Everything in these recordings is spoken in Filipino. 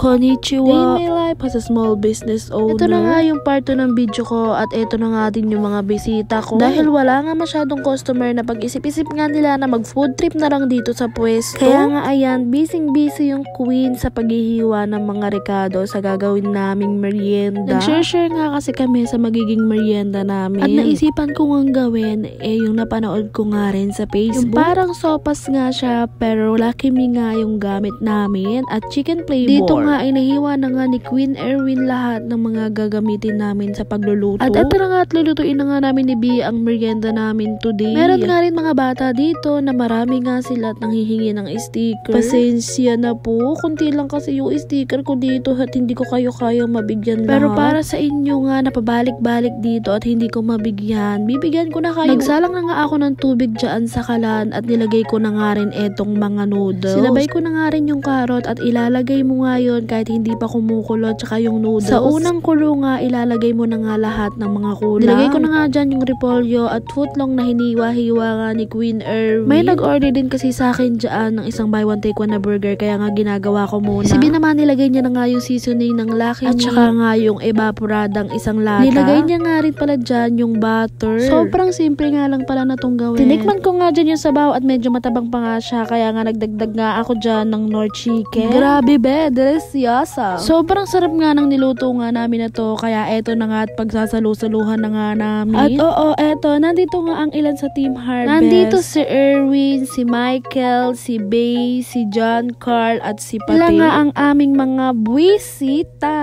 Konnichiwa! Day in my life as a small business owner. Ito na nga yung part 2 ng video ko at ito na nga din yung mga bisita ko. Dahil wala nga masyadong customer na pag-isip-isip nga nila na mag-food trip na lang dito sa pwesto. Kaya nga ayan, busy yung queen sa paghihiwa ng mga rekado sa gagawin naming merienda. Nag-share nga kasi kami sa magiging merienda namin. At naisipan ko nga gawin yung napanood ko nga rin sa Facebook. Yung parang sopas nga siya pero Lucky Me nga yung gamit namin at chicken flavor. Dito nga ay nahiwa na nga ni Queen Erwin lahat ng mga gagamitin namin sa pagluluto. At ito na nga at lulutuin na nga namin ni B ang merienda namin today. Meron nga rin mga bata dito na marami nga sila at nanghihingi ng sticker. Pasensya na po, kunti lang kasi yung sticker ko dito at hindi ko kayo mabigyan lahat. Pero para sa inyo nga napabalik-balik dito at hindi ko mabigyan, bibigyan ko na kayo. Nagsalang na nga ako ng tubig dyan sa kalan at nilagay ko na nga rin etong mga noodles. Sinabay ko na nga rin yung carrot at ilalagay mo nga yun kahit hindi pa kumukulo tsaka yung noodles. Sa unang kulo nga ilalagay mo na nga lahat ng mga kulang. Nilagay ko na nga dyan yung repolyo at footlong na hiniwa-hiwa nga ni Queen Erwin. May nag-order din kasi sa akin dyan ng isang buy one take one na burger kaya nga ginagawa ko muna. Si B naman nilagay niya na nga yung seasoning ng Lucky Me at tsaka nga yung evaporadang isang lata. Nilagay niya nga rin pala dyan yung butter. Sobrang simple nga lang pala na tong gawin. Tinikman ko nga dyan yung sabaw at medyo matabang pa nga siya kaya nga nagdagdag nga ako dyan ng Nor chicken. Grabe be, deliciosa. Sobrang sarap nga ng niluto nga namin na to kaya eto na nga at pagsasalu-saluhan na nga namin. At oo, eto, nandito nga ang ilan sa Team Harvest. Nandito si Erwin, si Michael, si Bay, si John Carl at si Pati. Sila nga ang aming mga buwisita.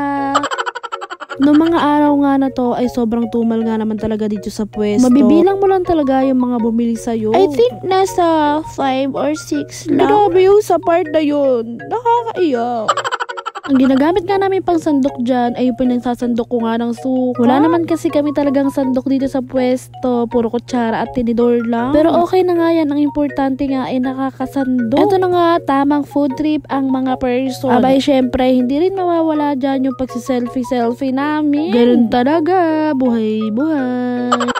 Noong mga araw nga na to ay sobrang tumal nga naman talaga dito sa pwesto. Mabibilang mo lang talaga yung mga bumili sa'yo. I think nasa 5 or 6 lang. Grabe yung sa part na yun. Nakakaiyak. Ang ginagamit nga namin pang sandok dyan ay yung pinagsasandok ko nga ng suka. Wala naman kasi kami talagang sandok dito sa pwesto. Puro kutsara at tinidor lang. Pero okay na nga yan. Ang importante nga ay nakakasandok. Ito na nga, tamang food trip ang mga person. Abay, syempre, hindi rin mawawala dyan yung pagsiselfie-selfie namin. Ganun talaga. Buhay-buhay.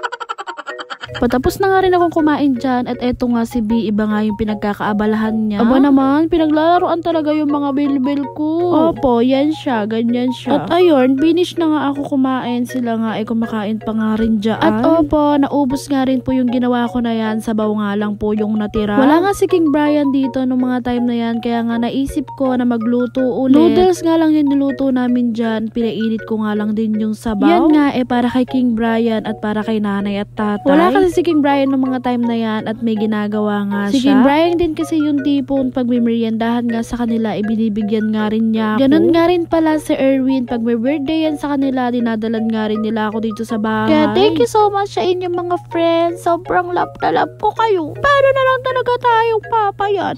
Patapos na nga rin akong kumain dyan at eto nga si B, iba nga yung pinagkakaabalahan niya. Aba naman, pinaglalaroan talaga yung mga bilbil ko. Opo, yan siya, ganyan siya. At ayun, finish na nga ako kumain. Sila nga ay kumakain pa nga rin dyan. At opo, naubos nga rin po yung ginawa ko na yan. Sabaw nga lang po yung natira. Wala nga si King Brian dito nung mga time na yan. Kaya nga naisip ko na magluto ulit. Noodles nga lang yung niluto namin dyan. Pinainit ko nga lang din yung sabaw. Yan nga para kay King Brian at para kay nanay at tatay. Wala kasi si King Brian ng mga time na yan at may ginagawa nga siya. Si King Brian din kasi yung tipong pag may meriendahan nga sa kanila, ibinibigyan nga rin niya ako. Ganun nga rin pala si Erwin. Pag may birthday yan sa kanila, dinadalan nga rin nila ako dito sa bahay. Kaya thank you so much sa inyong mga friends. Sobrang love na love ko kayo. Paano na lang talaga tayong papayat?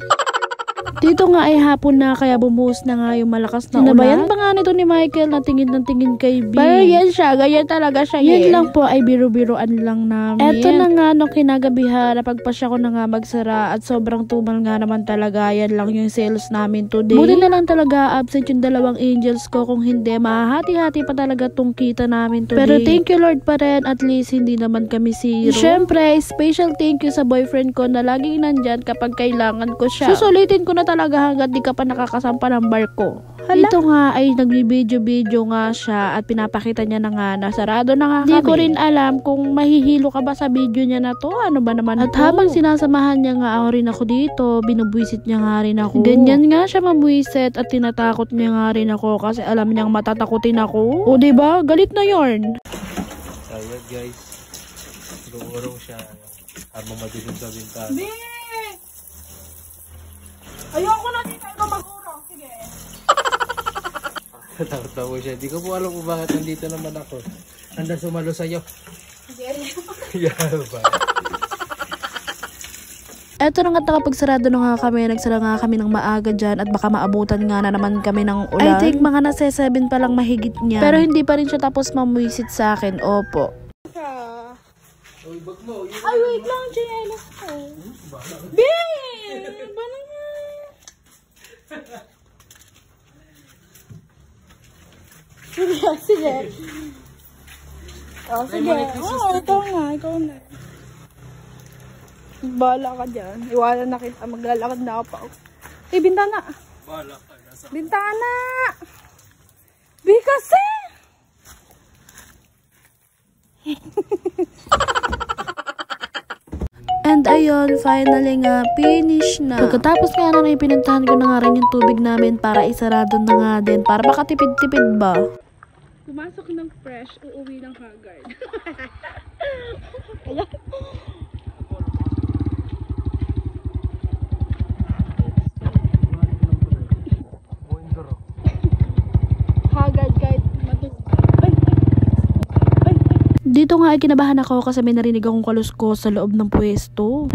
Dito nga ay hapon na kaya bumuhos na nga yung malakas na ulan. Sinabayan pa nga nito ni Michael na tingin ng tingin kay B. Pero yan siya, ganyan talaga siya. Yan lang po ay biro-biroan lang namin. Eto na nga nung kinagabihan, napagpasya ko na nga magsara at sobrang tumal nga naman talaga. Yan lang yung sales namin today. Buti na lang talaga absent yung dalawang angels ko. Kung hindi, mahahati-hati pa talaga tong kita namin today. Pero thank you Lord pa rin, at least hindi naman kami zero. Siyempre, special thank you sa boyfriend ko na laging nandyan kapag kailangan ko siya. Susulitin ko na talaga hanggat di ka pa nakakasampa ng barko. Dito nga ay nagbibideo-video nga siya at pinapakita niya na nga na sarado na nga kami. Di ko rin alam kung mahihilo ka ba sa video niya na to. Ano ba naman at habang sinasamahan niya nga ako rin ako dito, binubwisit niya nga rin ako. Ganyan nga siya mamwisit at tinatakot niya nga rin ako kasi alam niyang matatakutin ako. O diba? Galit na yarn. Ayun guys. Urong siya. Habang madilim sa bintana. Ayoko na dito ikaw mag-urong. Sige. Tawa siya. Di ko po alam kung bakit nandito naman ako. Handa sumalo sa'yo. Sige. Yaba. Eto na nga nakapagsarado na nga kami. Nagsara nga kami ng maaga dyan at baka maabutan nga na naman kami ng ulan. I think mga nasa 7 pa lang mahigit niya. Pero hindi pa rin siya tapos mamwisit sa akin. Opo. Ay, wait lang. Chinelas ko. Babe! Banang sige. Oh, sige. Ikaw na. Bala ka dyan. Iwanan na kita. Maglalakad na ako pa. Eh, bintana. Bala ka. Bintana! ayun, finally nga, finish na. Pagkatapos nga na ipinuntahan ko na nga rin yung tubig namin para isarado na nga din. Para makatipid-tipid ba? Pumasok ng fresh, uuwi ng haggard. Haggard kahit matulog. Dito nga ay kinabahan ako kasi may narinig akong kaluskos sa loob ng pwesto.